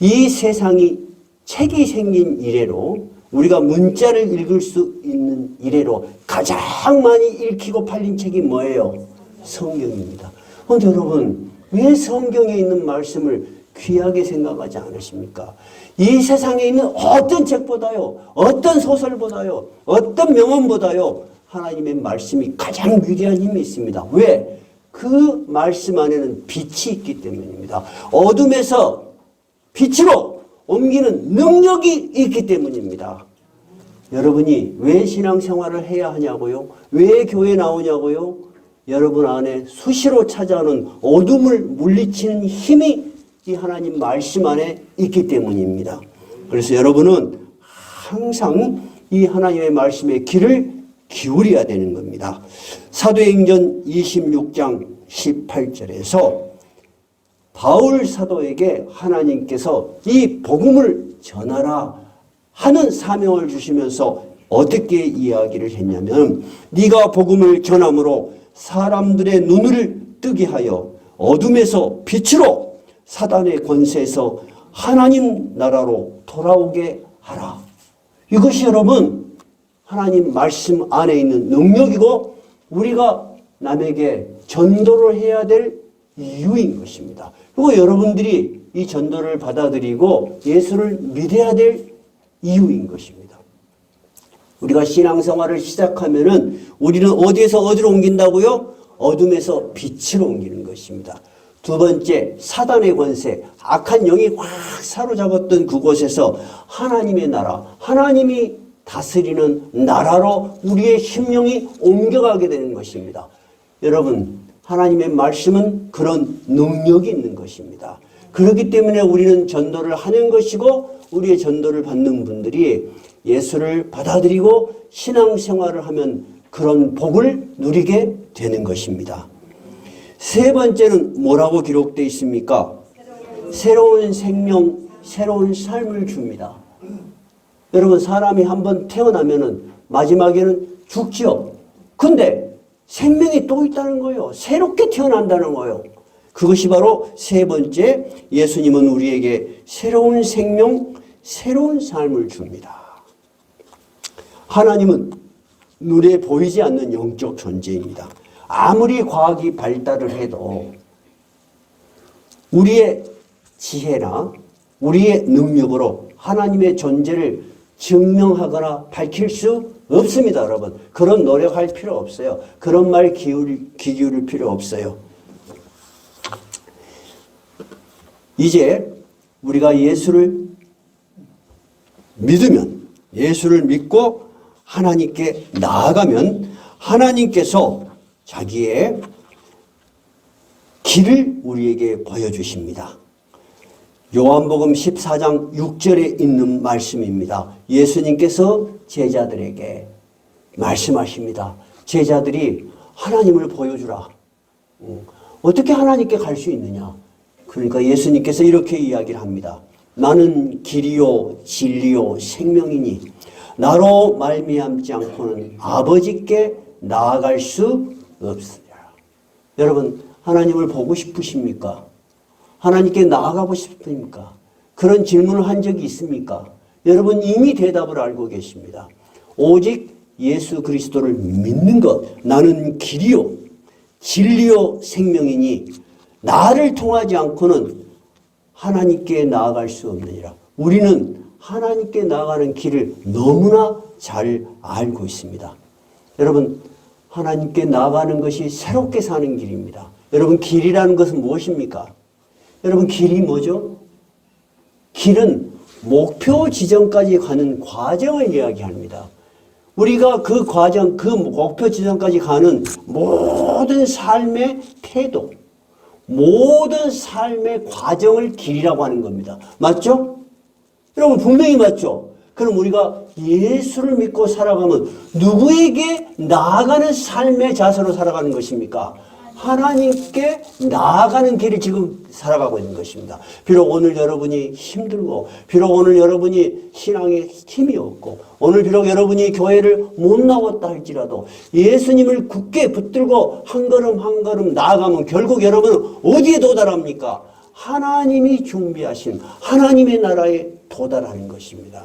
Speaker 1: 이 세상이 책이 생긴 이래로, 우리가 문자를 읽을 수 있는 이래로 가장 많이 읽히고 팔린 책이 뭐예요? 성경입니다. 그런데 여러분, 왜 성경에 있는 말씀을 귀하게 생각하지 않으십니까? 이 세상에 있는 어떤 책보다요, 어떤 소설보다요, 어떤 명언보다요, 하나님의 말씀이 가장 위대한 힘이 있습니다. 왜? 그 말씀 안에는 빛이 있기 때문입니다. 어둠에서 빛으로 옮기는 능력이 있기 때문입니다. 여러분이 왜 신앙생활을 해야 하냐고요? 왜 교회 나오냐고요? 여러분 안에 수시로 찾아오는 어둠을 물리치는 힘이 이 하나님 말씀 안에 있기 때문입니다. 그래서 여러분은 항상 이 하나님의 말씀에 귀를 기울여야 되는 겁니다. 사도행전 26장 18절에서 바울 사도에게 하나님께서 이 복음을 전하라 하는 사명을 주시면서 어떻게 이야기를 했냐면 네가 복음을 전함으로 사람들의 눈을 뜨게 하여 어둠에서 빛으로 사단의 권세에서 하나님 나라로 돌아오게 하라. 이것이 여러분 하나님 말씀 안에 있는 능력이고 우리가 남에게 전도를 해야 될 이유인 것입니다. 그리고 여러분들이 이 전도를 받아들이고 예수를 믿어야 될 이유인 것입니다. 우리가 신앙생활을 시작하면은 우리는 어디에서 어디로 옮긴다고요? 어둠에서 빛으로 옮기는 것입니다. 두 번째, 사단의 권세, 악한 영이 확 사로잡았던 그곳에서 하나님의 나라, 하나님이 다스리는 나라로 우리의 심령이 옮겨가게 되는 것입니다. 여러분, 하나님의 말씀은 그런 능력이 있는 것입니다. 그렇기 때문에 우리는 전도를 하는 것이고 우리의 전도를 받는 분들이 예수를 받아들이고 신앙생활을 하면 그런 복을 누리게 되는 것입니다. 세 번째는 뭐라고 기록되어 있습니까? 새로운 생명, 새로운 삶을 줍니다. 여러분, 사람이 한번 태어나면은 마지막에는 죽죠. 근데 생명이 또 있다는 거예요. 새롭게 태어난다는 거예요. 그것이 바로 세 번째, 예수님은 우리에게 새로운 생명, 새로운 삶을 줍니다. 하나님은 눈에 보이지 않는 영적 존재입니다. 아무리 과학이 발달을 해도 우리의 지혜나 우리의 능력으로 하나님의 존재를 증명하거나 밝힐 수 없습니다, 여러분. 그런 노력할 필요 없어요. 그런 말 기울일 필요 없어요. 이제 우리가 예수를 믿으면, 예수를 믿고 하나님께 나아가면 하나님께서 자기의 길을 우리에게 보여주십니다. 요한복음 14장 6절에 있는 말씀입니다. 예수님께서 제자들에게 말씀하십니다. 제자들이 하나님을 보여주라. 어떻게 하나님께 갈 수 있느냐? 그러니까 예수님께서 이렇게 이야기를 합니다. 나는 길이요 진리요 생명이니 나로 말미암지 않고는 아버지께 나아갈 수 없으리라. 여러분, 하나님을 보고 싶으십니까? 하나님께 나아가고 싶습니까? 그런 질문을 한 적이 있습니까? 여러분 이미 대답을 알고 계십니다. 오직 예수 그리스도를 믿는 것. 나는 길이요 진리요 생명이니 나를 통하지 않고는 하나님께 나아갈 수 없느니라. 우리는 하나님께 나아가는 길을 너무나 잘 알고 있습니다. 여러분, 하나님께 나아가는 것이 새롭게 사는 길입니다. 여러분, 길이라는 것은 무엇입니까? 여러분, 길이 뭐죠? 길은 목표 지점까지 가는 과정을 이야기합니다. 우리가 그 과정, 그 목표 지점까지 가는 모든 삶의 태도, 모든 삶의 과정을 길이라고 하는 겁니다. 맞죠? 여러분, 분명히 맞죠? 그럼 우리가 예수를 믿고 살아가면 누구에게 나아가는 삶의 자세로 살아가는 것입니까? 하나님께 나아가는 길을 지금 살아가고 있는 것입니다. 비록 오늘 여러분이 힘들고, 비록 오늘 여러분이 신앙에 힘이 없고, 오늘 비록 여러분이 교회를 못 나왔다 할지라도 예수님을 굳게 붙들고 한 걸음 한 걸음 나아가면 결국 여러분은 어디에 도달합니까? 하나님이 준비하신 하나님의 나라에 도달하는 것입니다.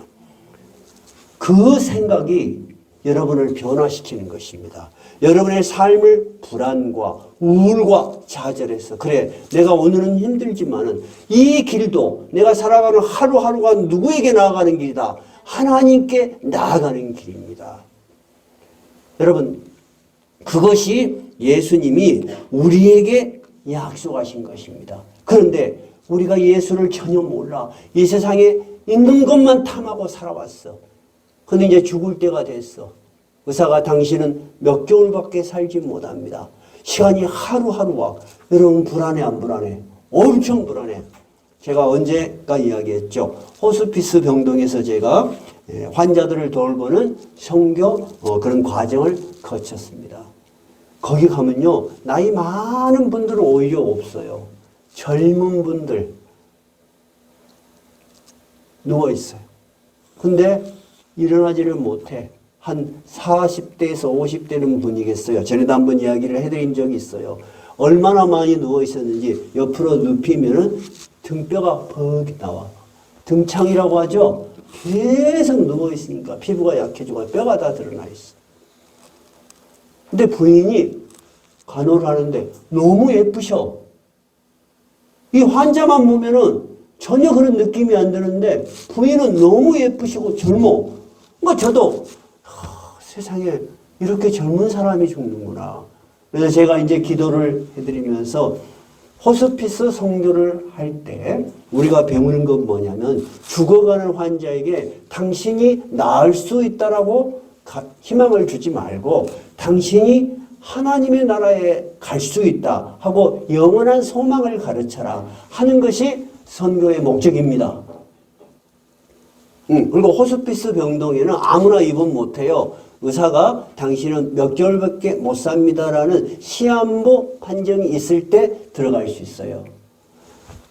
Speaker 1: 그 생각이 여러분을 변화시키는 것입니다. 여러분의 삶을 불안과 우울과 좌절해서 그래 내가 오늘은 힘들지만은 이 길도 내가 살아가는 하루하루가 누구에게 나아가는 길이다. 하나님께 나아가는 길입니다. 여러분, 그것이 예수님이 우리에게 약속하신 것입니다. 그런데 우리가 예수를 전혀 몰라. 이 세상에 있는 것만 탐하고 살아왔어. 근데 이제 죽을 때가 됐어. 의사가 당신은 몇 개월밖에 살지 못합니다. 시간이 하루하루와. 여러분 불안해 안 불안해? 엄청 불안해. 제가 언제가 이야기했죠. 호스피스 병동에서 제가 환자들을 돌보는 선교 그런 과정을 거쳤습니다. 거기 가면요. 나이 많은 분들은 오히려 없어요. 젊은 분들 누워있어요. 근데 일어나지를 못해. 한 40대에서 50대는 분이겠어요. 전에도 한번 이야기를 해드린 적이 있어요. 얼마나 많이 누워 있었는지 옆으로 눕히면은 등뼈가 퍽 나와. 등창이라고 하죠. 계속 누워 있으니까 피부가 약해지고 뼈가 다 드러나 있어. 근데 부인이 간호를 하는데 너무 예쁘셔. 이 환자만 보면은 전혀 그런 느낌이 안 드는데 부인은 너무 예쁘시고 젊어. 그러니까 저도 세상에 이렇게 젊은 사람이 죽는구나. 그래서 제가 이제 기도를 해드리면서 호스피스 성교를 할 때 우리가 배우는 건 뭐냐면 죽어가는 환자에게 당신이 나을 수 있다라고 희망을 주지 말고 당신이 하나님의 나라에 갈 수 있다 하고 영원한 소망을 가르쳐라 하는 것이 선교의 목적입니다. 그리고 호스피스 병동에는 아무나 입원 못해요. 의사가 당신은 몇 개월밖에 못 삽니다라는 시한부 판정이 있을 때 들어갈 수 있어요.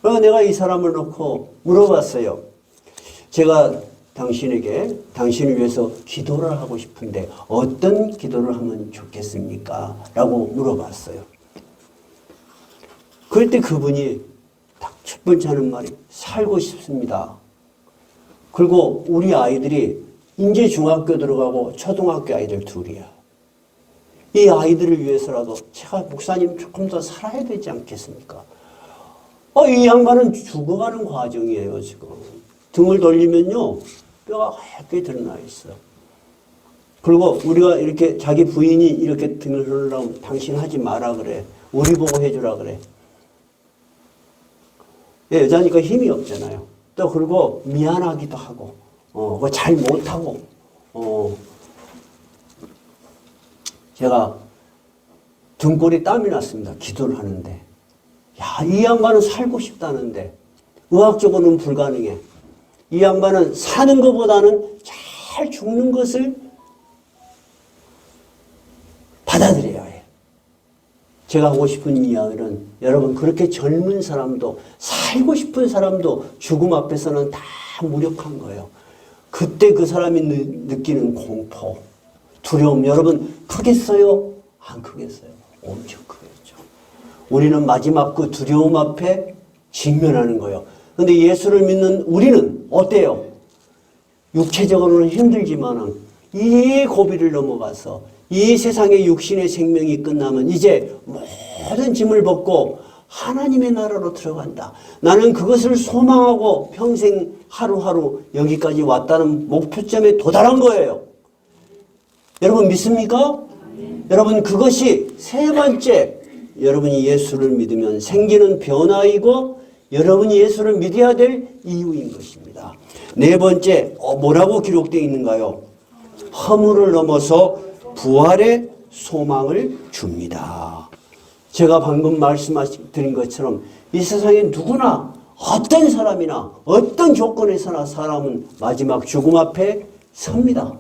Speaker 1: 그래서 내가 이 사람을 놓고 물어봤어요. 제가 당신에게 당신을 위해서 기도를 하고 싶은데 어떤 기도를 하면 좋겠습니까? 라고 물어봤어요. 그럴 때 그분이 딱 첫 번째 하는 말이 살고 싶습니다. 그리고 우리 아이들이 이제 중학교 들어가고 초등학교 아이들 둘이야. 이 아이들을 위해서라도 제가 목사님 조금 더 살아야 되지 않겠습니까? 이 양반은 죽어가는 과정이에요, 지금. 등을 돌리면요, 뼈가 하얗게 드러나 있어. 그리고 우리가 이렇게 자기 부인이 이렇게 등을 돌리려면 당신 하지 마라 그래. 우리 보고 해주라 그래. 여자니까 힘이 없잖아요. 또 그리고 미안하기도 하고, 잘 못하고, 제가 등골이 땀이 났습니다. 기도를 하는데. 야, 이 양반은 살고 싶다는데, 의학적으로는 불가능해. 이 양반은 사는 것보다는 잘 죽는 것을 받아들여야 해. 제가 하고 싶은 이야기는 여러분 그렇게 젊은 사람도 살고 싶은 사람도 죽음 앞에서는 다 무력한 거예요. 그때 그 사람이 느끼는 공포, 두려움 여러분 크겠어요? 안 크겠어요? 엄청 크겠죠. 우리는 마지막 그 두려움 앞에 직면하는 거예요. 그런데 예수를 믿는 우리는 어때요? 육체적으로는 힘들지만은 이 고비를 넘어가서 이 세상의 육신의 생명이 끝나면 이제 모든 짐을 벗고 하나님의 나라로 들어간다. 나는 그것을 소망하고 평생 하루하루 여기까지 왔다는 목표점에 도달한 거예요. 여러분 믿습니까? 여러분 그것이 세 번째 여러분이 예수를 믿으면 생기는 변화이고 여러분이 예수를 믿어야 될 이유인 것입니다. 네 번째 뭐라고 기록되어 있는가요? 허물을 넘어서 부활의 소망을 줍니다. 제가 방금 말씀드린 것처럼 이 세상에 누구나 어떤 사람이나 어떤 조건에서나 사람은 마지막 죽음 앞에 섭니다.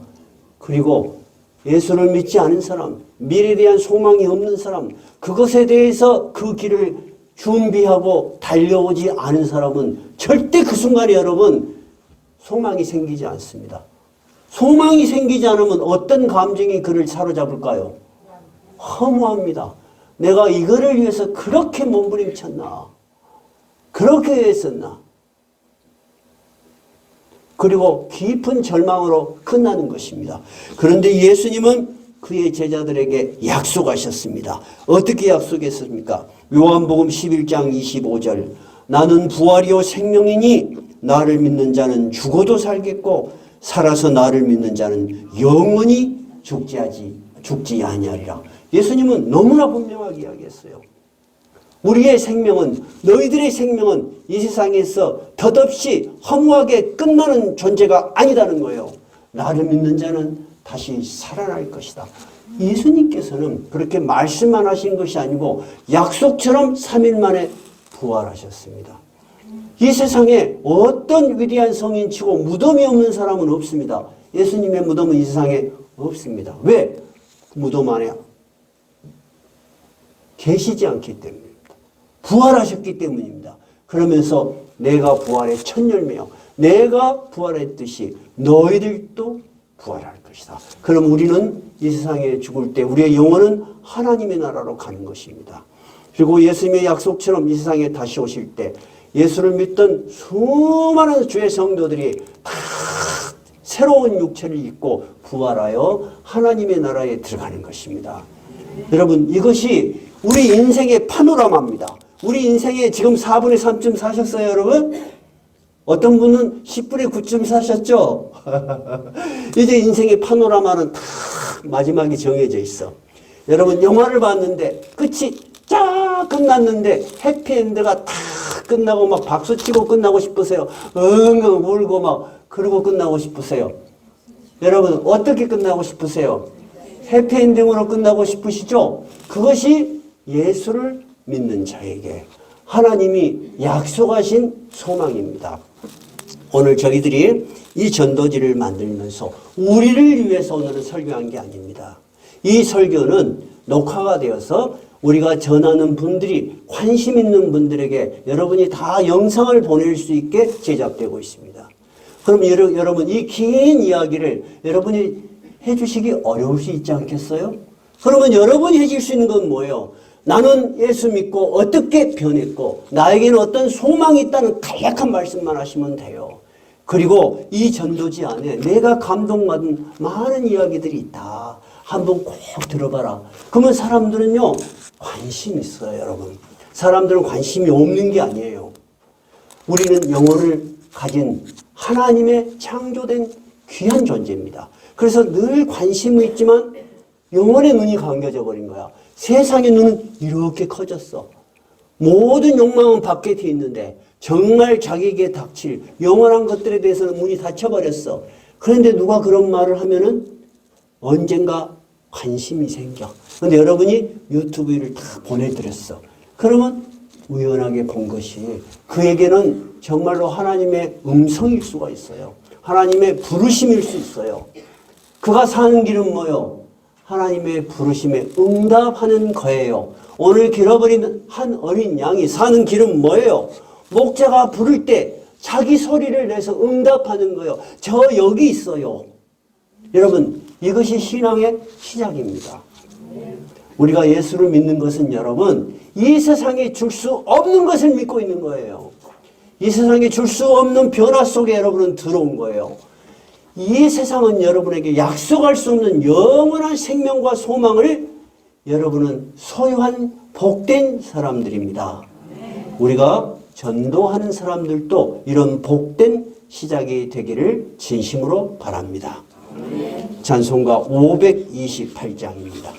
Speaker 1: 그리고 예수를 믿지 않은 사람, 미래에 대한 소망이 없는 사람, 그것에 대해서 그 길을 준비하고 달려오지 않은 사람은 절대 그 순간에 여러분 소망이 생기지 않습니다. 소망이 생기지 않으면 어떤 감정이 그를 사로잡을까요? 허무합니다. 내가 이거를 위해서 그렇게 몸부림쳤나? 그렇게 했었나? 그리고 깊은 절망으로 끝나는 것입니다. 그런데 예수님은 그의 제자들에게 약속하셨습니다. 어떻게 약속했습니까? 요한복음 11장 25절 나는 부활이요 생명이니 나를 믿는 자는 죽어도 살겠고 살아서 나를 믿는 자는 영원히 죽지 아니하리라. 예수님은 너무나 분명하게 이야기했어요. 우리의 생명은 너희들의 생명은 이 세상에서 덧없이 허무하게 끝나는 존재가 아니다는 거예요. 나를 믿는 자는 다시 살아날 것이다. 예수님께서는 그렇게 말씀만 하신 것이 아니고 약속처럼 3일 만에 부활하셨습니다. 이 세상에 어떤 위대한 성인치고 무덤이 없는 사람은 없습니다. 예수님의 무덤은 이 세상에 없습니다. 왜? 무덤 안에 계시지 않기 때문입니다. 부활하셨기 때문입니다. 그러면서 내가 부활의 첫 열매요. 내가 부활했듯이 너희들도 부활할 것이다. 그럼 우리는 이 세상에 죽을 때 우리의 영혼은 하나님의 나라로 가는 것입니다. 그리고 예수님의 약속처럼 이 세상에 다시 오실 때 예수를 믿던 수많은 주의 성도들이 다 새로운 육체를 입고 부활하여 하나님의 나라에 들어가는 것입니다. 여러분, 이것이 우리 인생의 파노라마입니다. 우리 인생에 지금 4분의 3쯤 사셨어요, 여러분? 어떤 분은 10분의 9쯤 사셨죠? 이제 인생의 파노라마는 다 마지막에 정해져 있어. 여러분, 영화를 봤는데 끝이 쫙 끝났는데 해피엔드가 다 끝나고 막 박수치고 끝나고 싶으세요? 엉엉 울고 막 그러고 끝나고 싶으세요? 여러분, 어떻게 끝나고 싶으세요? 해피엔딩으로 끝나고 싶으시죠? 그것이 예수를 믿는 자에게 하나님이 약속하신 소망입니다. 오늘 저희들이 이 전도지를 만들면서 우리를 위해서 오늘은 설교한 게 아닙니다. 이 설교는 녹화가 되어서 우리가 전하는 분들이 관심 있는 분들에게 여러분이 다 영상을 보낼 수 있게 제작되고 있습니다. 그럼 여러분 이 긴 이야기를 여러분이 해주시기 어려울 수 있지 않겠어요? 그러면 여러분이 해줄 수 있는 건 뭐예요? 나는 예수 믿고 어떻게 변했고 나에게는 어떤 소망이 있다는 간략한 말씀만 하시면 돼요. 그리고 이 전도지 안에 내가 감동받은 많은 이야기들이 있다. 한번 꼭 들어봐라. 그러면 사람들은요 관심이 있어요, 여러분. 사람들은 관심이 없는 게 아니에요. 우리는 영혼을 가진 하나님의 창조된 귀한 존재입니다. 그래서 늘 관심은 있지만 영혼의 눈이 감겨져 버린 거야. 세상의 눈은 이렇게 커졌어. 모든 욕망은 밖에 있는데 정말 자기에게 닥칠 영원한 것들에 대해서는 문이 닫혀버렸어. 그런데 누가 그런 말을 하면은 언젠가 관심이 생겨. 그런데 여러분이 유튜브를 다 보내드렸어. 그러면 우연하게 본 것이 그에게는 정말로 하나님의 음성일 수가 있어요. 하나님의 부르심일 수 있어요. 그가 사는 길은 뭐요? 하나님의 부르심에 응답하는 거예요. 오늘 길어버린 한 어린 양이 사는 길은 뭐예요? 목자가 부를 때 자기 소리를 내서 응답하는 거예요. 저 여기 있어요. 여러분, 이것이 신앙의 시작입니다. 우리가 예수를 믿는 것은 여러분, 이 세상에 줄 수 없는 것을 믿고 있는 거예요. 이 세상에 줄 수 없는 변화 속에 여러분은 들어온 거예요. 이 세상은 여러분에게 약속할 수 없는 영원한 생명과 소망을 여러분은 소유한 복된 사람들입니다. 우리가 전도하는 사람들도 이런 복된 시작이 되기를 진심으로 바랍니다. 찬송가 528장입니다.